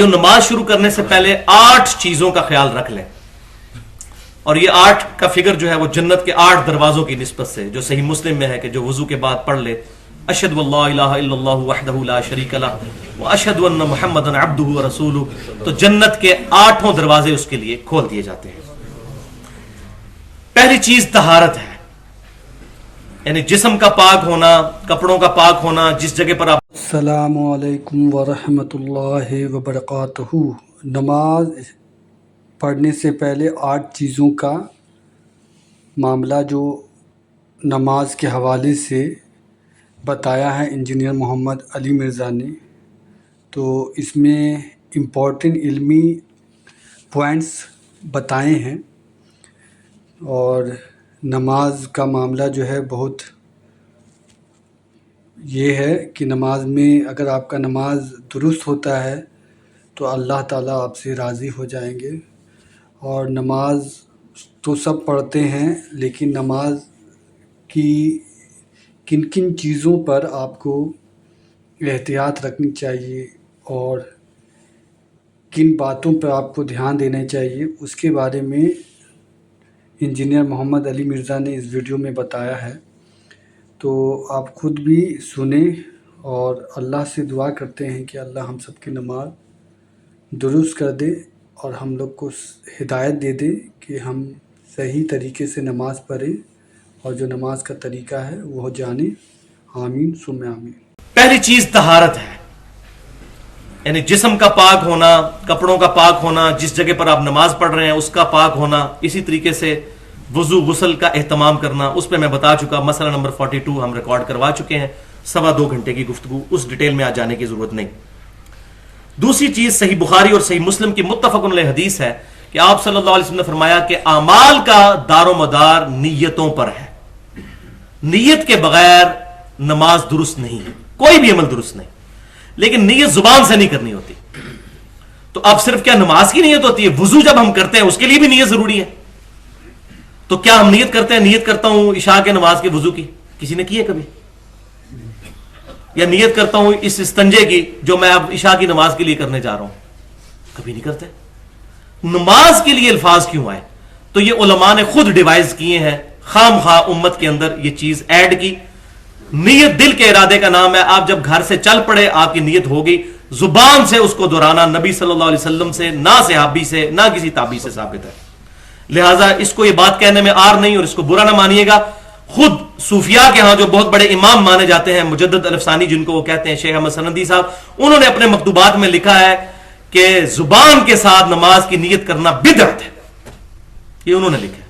نماز شروع کرنے سے پہلے 8 چیزوں کا خیال رکھ لیں، اور یہ 8 کا فگر جو ہے وہ جنت کے 8 دروازوں کی نسبت سے جو صحیح مسلم میں ہے کہ جو وضو کے بعد پڑھ لے اشہد واللہ الہ الا اللہ وحدہ لا شریک لہ واشہد ان محمدا عبدہ ورسولہ، تو جنت کے 8 دروازے اس کے لیے کھول دیے جاتے ہیں۔ پہلی چیز طہارت ہے، یعنی جسم کا پاک ہونا، کپڑوں کا پاک ہونا، جس جگہ پر آپ۔ السلام علیکم ورحمۃ اللہ وبرکاتہ۔ نماز پڑھنے سے پہلے 8 چیزوں کا معاملہ جو نماز کے حوالے سے بتایا ہے انجینئر محمد علی مرزا نے، تو اس میں امپورٹنٹ علمی پوائنٹس بتائے ہیں، اور نماز کا معاملہ جو ہے بہت یہ ہے کہ نماز میں اگر آپ کا نماز درست ہوتا ہے تو اللہ تعالیٰ آپ سے راضی ہو جائیں گے۔ اور نماز تو سب پڑھتے ہیں، لیکن نماز کی کن کن چیزوں پر آپ کو احتیاط رکھنی چاہیے اور کن باتوں پر آپ کو دھیان دینا چاہیے، اس کے بارے میں انجینئر محمد علی مرزا نے اس ویڈیو میں بتایا ہے۔ تو آپ خود بھی سنیں اور اللہ سے دعا کرتے ہیں کہ اللہ ہم سب کی نماز درست کر دے اور ہم لوگ کو ہدایت دے دے کہ ہم صحیح طریقے سے نماز پڑھیں اور جو نماز کا طریقہ ہے وہ جانیں۔ آمین ثم آمین۔ پہلی چیز طہارت ہے، یعنی جسم کا پاک ہونا، کپڑوں کا پاک ہونا، جس جگہ پر آپ نماز پڑھ رہے ہیں اس کا پاک ہونا، اسی طریقے سے وضو غسل کا اہتمام کرنا، اس پہ میں بتا چکا، مسئلہ نمبر 42 ہم ریکارڈ کروا چکے ہیں، 2.25 گھنٹے کی گفتگو، اس ڈیٹیل میں آج جانے کی ضرورت نہیں۔ دوسری چیز صحیح بخاری اور صحیح مسلم کی متفق علیہ حدیث ہے کہ آپ صلی اللہ علیہ وسلم نے فرمایا کہ اعمال کا دار و مدار نیتوں پر ہے، نیت کے بغیر نماز درست نہیں ہے، کوئی بھی عمل درست نہیں، لیکن نیت زبان سے نہیں کرنی ہوتی۔ تو اب صرف کیا نماز کی نیت ہوتی ہے؟ وضو جب ہم کرتے ہیں اس کے لیے بھی نیت ضروری ہے، تو کیا ہم نیت کرتے ہیں، نیت کرتا ہوں عشاء کے نماز کے وضو کی، کسی نے کی ہے کبھی؟ یا نیت کرتا ہوں اس استنجے کی جو میں اب عشاء کی نماز کے لیے کرنے جا رہا ہوں، کبھی نہیں کرتے۔ نماز کے لیے الفاظ کیوں آئے؟ تو یہ علماء نے خود ڈیوائز کیے ہیں، خام خواہ امت کے اندر یہ چیز ایڈ کی۔ نیت دل کے ارادے کا نام ہے، آپ جب گھر سے چل پڑے آپ کی نیت ہوگی، زبان سے اس کو دہرانا نبی صلی اللہ علیہ وسلم سے نہ صحابی سے نہ کسی تابعی سے ثابت ہے، لہٰذا اس کو یہ بات کہنے میں آر نہیں اور اس کو برا نہ مانیے گا۔ خود صوفیاء کے ہاں جو بہت بڑے امام مانے جاتے ہیں، مجدد الفسانی جن کو وہ کہتے ہیں، شیخ احمد سندی صاحب، انہوں نے اپنے مکتوبات میں لکھا ہے کہ زبان کے ساتھ نماز کی نیت کرنا بدعت ہے، یہ انہوں نے لکھا ہے۔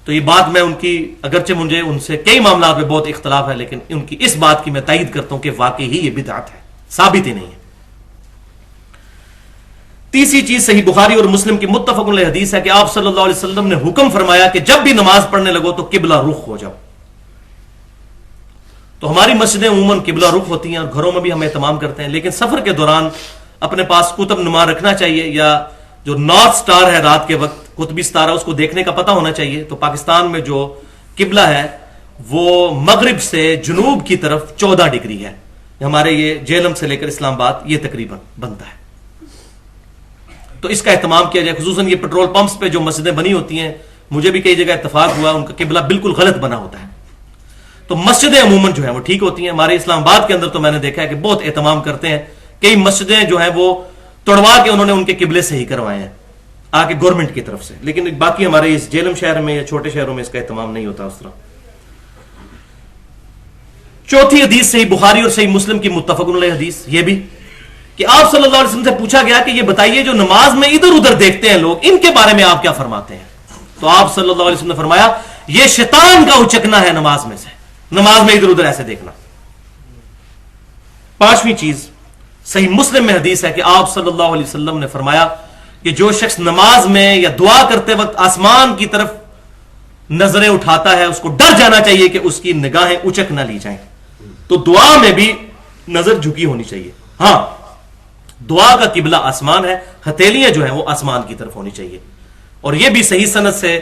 تو یہ بات میں ان کی، اگرچہ مجھے ان سے کئی معاملات میں بہت اختلاف ہے، لیکن ان کی اس بات کی میں تائید کرتا ہوں کہ واقعی ہی یہ بدعت ہے، ثابت ہی نہیں ہے۔ تیسری چیز صحیح بخاری اور مسلم کی متفق علیہ حدیث ہے کہ آپ صلی اللہ علیہ وسلم نے حکم فرمایا کہ جب بھی نماز پڑھنے لگو تو قبلہ رخ ہو جاؤ۔ تو ہماری مسجدیں عموماً قبلہ رخ ہوتی ہیں اور گھروں میں بھی ہم اہتمام کرتے ہیں، لیکن سفر کے دوران اپنے پاس قطب نما رکھنا چاہیے، یا جو نارتھ سٹار ہے رات کے وقت قطبی ستارہ، اس کو دیکھنے کا پتہ ہونا چاہیے۔ تو پاکستان میں جو قبلہ ہے وہ مغرب سے جنوب کی طرف 14 ڈگری ہے، ہمارے یہ جہلم سے لے کر اسلام آباد یہ تقریباً بنتا ہے۔ تو اس کا اہتمام کیا جائے، خصوصاً یہ پیٹرول پمپس پہ جو مسجدیں بنی ہوتی ہیں، مجھے بھی کئی جگہ اتفاق ہوا ان کا قبلہ بالکل غلط بنا ہوتا ہے۔ تو مسجدیں عموماً جو ہیں وہ ٹھیک ہوتی ہیں، ہمارے اسلام آباد کے اندر تو میں نے دیکھا ہے کہ بہت اہتمام کرتے ہیں، کئی مسجدیں جو ہیں وہ توڑوا کے انہوں نے ان کے قبلے صحیح کروائے ہیں آ کے گورنمنٹ کی طرف سے، لیکن باقی ہمارے اس جہلم شہر میں یا چھوٹے شہروں میں اس کا اہتمام نہیں ہوتا اس طرح۔ چوتھی حدیث صحیح بخاری اور صحیح مسلم کی متفق علیہ حدیث یہ بھی کہ آپ صلی اللہ علیہ وسلم سے پوچھا گیا کہ یہ بتائیے جو نماز میں ادھر ادھر دیکھتے ہیں لوگ، ان کے بارے میں آپ کیا فرماتے ہیں؟ تو آپ صلی اللہ علیہ وسلم نے فرمایا یہ شیطان کا اچکنا ہے نماز میں سے، نماز میں ادھر ادھر ایسے دیکھنا۔ پانچویں چیز صحیح مسلم میں حدیث ہے کہ آپ صلی اللہ علیہ وسلم نے فرمایا کہ جو شخص نماز میں یا دعا کرتے وقت آسمان کی طرف نظریں اٹھاتا ہے اس کو ڈر جانا چاہیے کہ اس کی نگاہیں اچک نہ لی جائیں۔ تو دعا میں بھی نظر جھکی ہونی چاہیے، ہاں دعا کا قبلہ آسمان ہے، ہتھیلیاں جو ہیں وہ آسمان کی طرف ہونی چاہیے، اور یہ بھی صحیح سند سے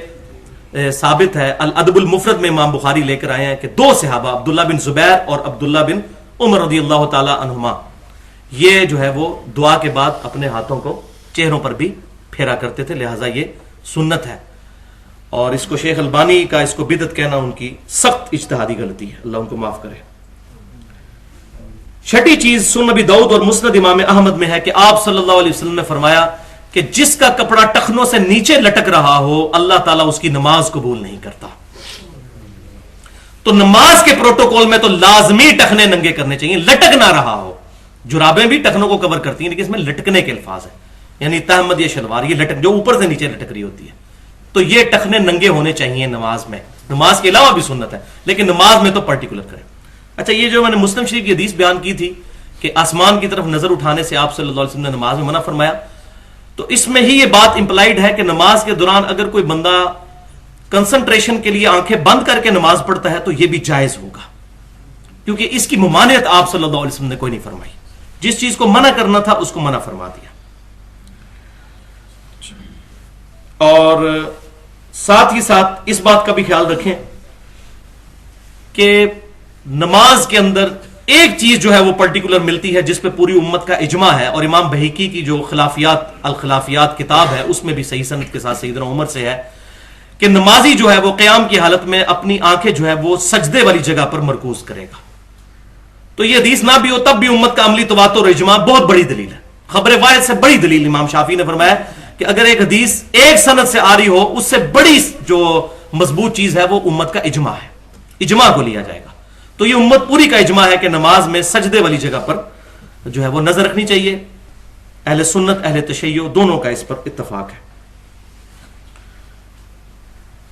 ثابت ہے۔ الادب المفرد میں امام بخاری لے کر آئے ہیں کہ 2 صحابہ عبداللہ بن زبیر اور عبداللہ بن عمر رضی اللہ تعالی عنہما، یہ جو ہے وہ دعا کے بعد اپنے ہاتھوں کو چہروں پر بھی پھیرا کرتے تھے، لہٰذا یہ سنت ہے. اور اس کو شیخ البانی کا اس کو بدعت کہنا ان کی سخت اجتہادی غلطی ہے، اللہ ان کو معاف کرے. چھٹی چیز سنن نبی داؤد اور مسند امام احمد میں ہے کہ آپ صلی اللہ علیہ وسلم نے فرمایا کہ جس کا کپڑا ٹخنوں سے نیچے لٹک رہا ہو اللہ تعالیٰ اس کی نماز قبول نہیں کرتا. تو نماز کے پروٹوکول میں تو لازمی ٹخنے ننگے کرنے چاہیے، لٹک نہ رہا ہو. جرابیں بھی ٹخنوں کو کور کرتی ہیں لیکن اس میں لٹکنے کے الفاظ ہیں، یعنی تحمد یہ شلوار یہ لٹک جو اوپر سے نیچے لٹک رہی ہوتی ہے، تو یہ ٹخنے ننگے ہونے چاہیے نماز میں. نماز کے علاوہ بھی سنت ہے لیکن نماز میں تو پرٹیکولر کریں. اچھا، یہ جو میں نے مسلم شریف کی حدیث بیان کی تھی کہ آسمان کی طرف نظر اٹھانے سے آپ صلی اللہ علیہ وسلم نے نماز میں منع فرمایا، تو اس میں ہی یہ بات امپلائیڈ ہے کہ نماز کے دوران اگر کوئی بندہ کنسنٹریشن کے لیے آنکھیں بند کر کے نماز پڑھتا ہے تو یہ بھی جائز ہوگا، کیونکہ اس کی ممانعت آپ صلی اللہ علیہ وسلم نے کوئی نہیں فرمائی. جس چیز کو منع کرنا تھا اس کو منع فرما دیا. اور ساتھ ہی ساتھ اس بات کا بھی خیال رکھیں کہ نماز کے اندر ایک چیز جو ہے وہ پرٹیکولر ملتی ہے جس پہ پوری امت کا اجماع ہے، اور امام بہیقی کی جو الخلافیات کتاب ہے اس میں بھی صحیح سند کے ساتھ سیدنا عمر سے ہے کہ نمازی جو ہے وہ قیام کی حالت میں اپنی آنکھیں جو ہے وہ سجدے والی جگہ پر مرکوز کرے گا. تو یہ حدیث نہ بھی ہو تب بھی امت کا عملی تواتر اور اجماع بہت بڑی دلیل ہے. خبر واحد سے بڑی دلیل امام شافعی نے فرمایا کہ اگر ایک حدیث ایک سند سے آ رہی ہو اس سے بڑی جو مضبوط چیز ہے وہ امت کا اجماع ہے، اجماع کو لیا جائے گا. تو یہ امت پوری کا اجماع ہے کہ نماز میں سجدے والی جگہ پر جو ہے وہ نظر رکھنی چاہیے. اہل سنت اہل تشیع دونوں کا اس پر اتفاق ہے.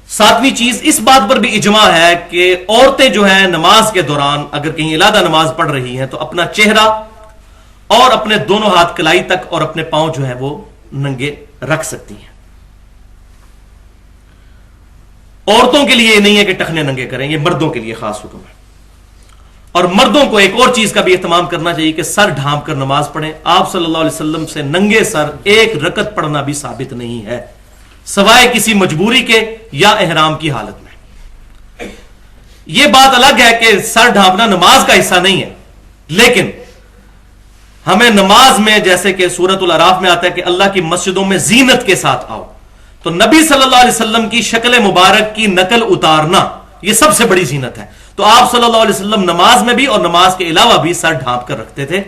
ساتویں چیز اس بات پر بھی اجماع ہے کہ عورتیں جو ہیں نماز کے دوران اگر کہیں علیحدہ نماز پڑھ رہی ہیں تو اپنا چہرہ اور اپنے دونوں ہاتھ کلائی تک اور اپنے پاؤں جو ہے وہ ننگے رکھ سکتی ہیں. عورتوں کے لیے یہ نہیں ہے کہ ٹخنے ننگے کریں، یہ مردوں کے لیے خاص حکم ہے. اور مردوں کو ایک اور چیز کا بھی اہتمام کرنا چاہیے کہ سر ڈھانپ کر نماز پڑھیں. آپ صلی اللہ علیہ وسلم سے ننگے سر ایک رکعت پڑھنا بھی ثابت نہیں ہے سوائے کسی مجبوری کے یا احرام کی حالت میں. یہ بات الگ ہے کہ سر ڈھانپنا نماز کا حصہ نہیں ہے، لیکن ہمیں نماز میں جیسے کہ سورۃ الاعراف میں آتا ہے کہ اللہ کی مسجدوں میں زینت کے ساتھ آؤ، تو نبی صلی اللہ علیہ وسلم کی شکل مبارک کی نقل اتارنا یہ سب سے بڑی زینت ہے. تو آپ صلی اللہ علیہ وسلم نماز میں بھی اور نماز کے علاوہ بھی سر ڈھانپ کر رکھتے تھے.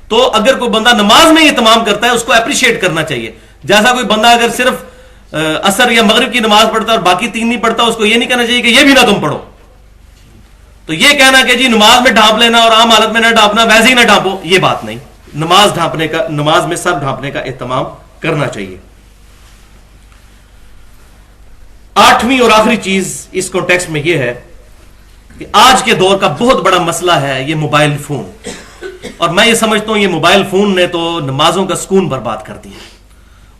تو اگر کوئی بندہ نماز میں یہ تمام کرتا ہے اس کو اپریشیٹ کرنا چاہیے. جیسا کوئی بندہ اگر صرف عصر یا مغرب کی نماز پڑھتا ہے اور باقی تین نہیں پڑھتا، اس کو یہ نہیں کہنا چاہیے کہ یہ بھی نہ تم پڑھو. تو یہ کہنا کہ جی نماز میں ڈھانپ لینا اور عام حالت میں نہ ڈھانپنا، ویسے ہی نہ ڈھانپو، یہ بات نہیں. نماز میں سر ڈھانپنے کا اہتمام کرنا چاہیے. آٹھویں اور آخری چیز اس کانٹیکسٹ میں یہ ہے کہ آج کے دور کا بہت بڑا مسئلہ ہے یہ موبائل فون. اور میں یہ سمجھتا ہوں یہ موبائل فون نے تو نمازوں کا سکون برباد کر دیا.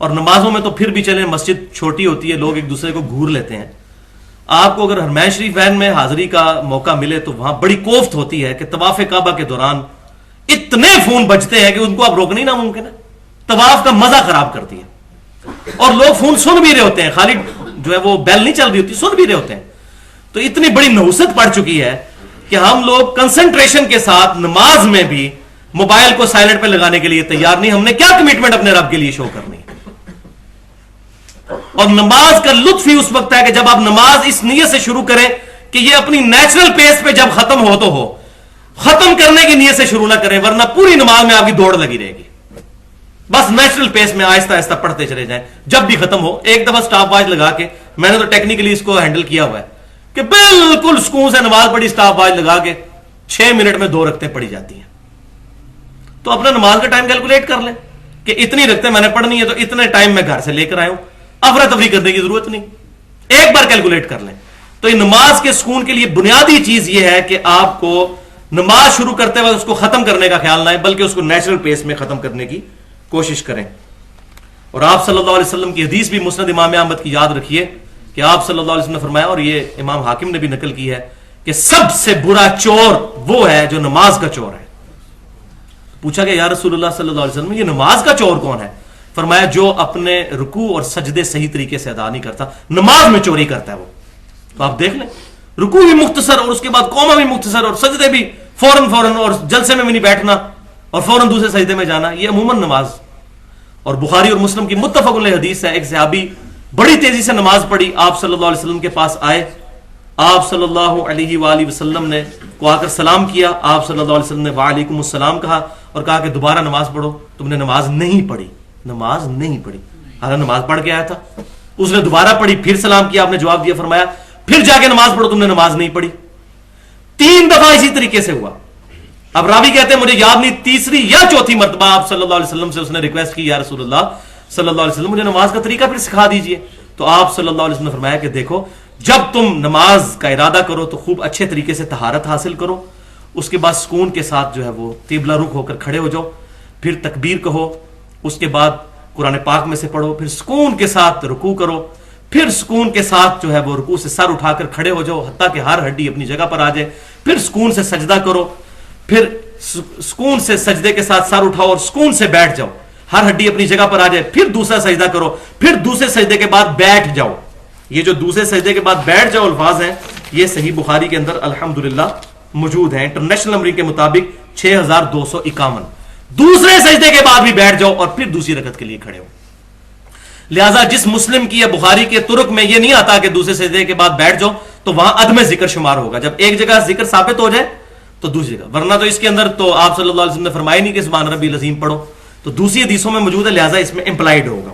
اور نمازوں میں تو پھر بھی چلیں، مسجد چھوٹی ہوتی ہے، لوگ ایک دوسرے کو گھور لیتے ہیں. آپ کو اگر حرمین شریف وین میں حاضری کا موقع ملے تو وہاں بڑی کوفت ہوتی ہے کہ طواف کعبہ کے دوران اتنے فون بجتے ہیں کہ ان کو اب روکنا ہی ناممکن ہے. طواف کا مزہ خراب کرتی ہے. اور لوگ فون سن بھی رہے ہوتے ہیں، خالی جو ہے وہ بیل نہیں چل رہی ہوتی، سن بھی رہے ہوتے ہیں. تو اتنی بڑی نحوست پڑ چکی ہے کہ ہم لوگ کنسنٹریشن کے ساتھ نماز میں بھی موبائل کو سائلنٹ پہ لگانے کے لیے تیار نہیں. ہم نے کیا کمٹمنٹ اپنے رب کے لیے شو کرنی ہے؟ اور نماز کا لطف ہی اس وقت ہے کہ جب آپ نماز اس نیت سے شروع کریں کہ یہ اپنی نیچرل پیس پہ جب ختم ہو تو ہو، ختم کرنے کی نیت سے شروع نہ کریں، ورنہ پوری نماز میں آپ کی دوڑ لگی رہے گی. بس نیچرل پیس میں آہستہ آہستہ پڑھتے چلے جائیں. جب بھی ختم ہو ایک دفعہ سٹاپ واچ لگا کے، میں نے تو ٹیکنیکلی اس کو ہینڈل کیا ہوا ہے کہ بالکل سکون سے نماز پڑھی، سٹاپ واچ لگا کے 6 منٹ میں 2 رکعتیں پڑھی جاتی ہیں. تو اپنا نماز کا ٹائم کیلکولیٹ کر لیں کہ اتنی رکعتیں میں نے پڑھنی ہے تو اتنے ٹائم میں گھر سے لے کر آیا ہوں. افراتفری کرنے کی ضرورت نہیں، ایک بار کیلکولیٹ کر لیں. تو یہ نماز کے سکون کے لیے بنیادی چیز یہ ہے کہ آپ کو نماز شروع کرتے وقت اس کو ختم کرنے کا خیال نہ ہے، بلکہ اس کو نیچرل پیس میں ختم کرنے کی کوشش کریں. اور آپ صلی اللہ علیہ وسلم کی حدیث بھی مسند امام احمد کی یاد رکھیے کہ آپ صلی اللہ علیہ وسلم نے فرمایا، اور یہ امام حاکم نے بھی نقل کی ہے، کہ سب سے برا چور وہ ہے جو نماز کا چور ہے. پوچھا کہ یا رسول اللہ صلی اللہ علیہ وسلم یہ نماز کا چور کون ہے؟ فرمایا جو اپنے رکوع اور سجدے صحیح طریقے سے ادا نہیں کرتا، نماز میں چوری کرتا ہے وہ. تو آپ دیکھ لیں، رکوع بھی مختصر اور اس کے بعد قوما بھی مختصر اور سجدے بھی فوراً اور جلسے میں بھی نہیں بیٹھنا اور فوراً دوسرے سجدے میں جانا، یہ عموماً نماز. اور بخاری اور مسلم کی متفق علیہ حدیث ہے، ایک صحابی بڑی تیزی سے نماز پڑھی، آپ صلی اللہ علیہ وسلم کے پاس آئے، آپ صلی اللہ علیہ وآلہ وسلم نے کو آ کر سلام کیا، آپ صلی اللہ علیہ وسلم نے وعلیکم السلام کہا اور کہا کہ دوبارہ نماز پڑھو. تم نے نماز نہیں پڑھی، نماز نہیں پڑھی. حالانکہ نماز پڑھ کے آیا تھا. اس نے دوبارہ پڑھی، پھر سلام کیا، آپ نے جواب دیا، فرمایا پھر جا کے نماز پڑھو، تم نے نماز نہیں پڑھی. 3 دفعہ اسی طریقے سے ہوا. اب راوی کہتے ہیں مجھے یاد نہیں، تیسری یا چوتھی مرتبہ آپ صلی اللہ علیہ وسلم سے اس نے ریکویسٹ کی، یا رسول اللہ صلی اللہ علیہ وسلم مجھے نماز کا طریقہ پھر سکھا دیجئے. تو آپ صلی اللہ علیہ وسلم نے فرمایا کہ دیکھو، جب تم نماز کا ارادہ کرو تو خوب اچھے طریقے سے طہارت حاصل کرو، اس کے بعد سکون کے ساتھ جو ہے وہ قبلہ رخ ہو کر کھڑے ہو جاؤ، پھر تکبیر کہو، اس کے بعد قرآن پاک میں سے پڑھو، پھر سکون کے ساتھ رکوع کرو، پھر سکون کے ساتھ جو ہے وہ رکوع سے سر اٹھا کر کھڑے ہو جاؤ حتیٰ کہ ہر ہڈی اپنی جگہ پر آ جائے، پھر سکون سے سجدہ کرو، پھر سکون سے سجدے کے ساتھ سر اٹھاؤ اور سکون سے بیٹھ جاؤ، ہر ہڈی اپنی جگہ پر آ جائے، پھر دوسرا سجدہ کرو، پھر دوسرے سجدے کے بعد بیٹھ جاؤ. یہ جو دوسرے سجدے کے بعد بیٹھ جاؤ الفاظ ہیں، یہ صحیح بخاری کے اندر الحمدللہ موجود ہیں. انٹرنیشنل نمبرنگ کے مطابق 6251. دوسرے سجدے کے بعد بھی بیٹھ جاؤ اور پھر دوسری رکعت کے لیے کھڑے ہو. لہذا جس مسلم کی یا بخاری کے ترک میں یہ نہیں آتا کہ دوسرے سجدے کے بعد بیٹھ جاؤ تو وہاں عدم ذکر شمار ہوگا. جب ایک جگہ ذکر ثابت ہو جائے تو دوسری جگہ، ورنہ تو اس کے اندر تو آپ صلی اللہ علیہ وسلم نے فرمایا نہیں کہ سبحان ربی العظیم پڑھو، تو دوسری حدیثوں میں موجود ہے، لہذا اس میں امپلائڈ ہوگا.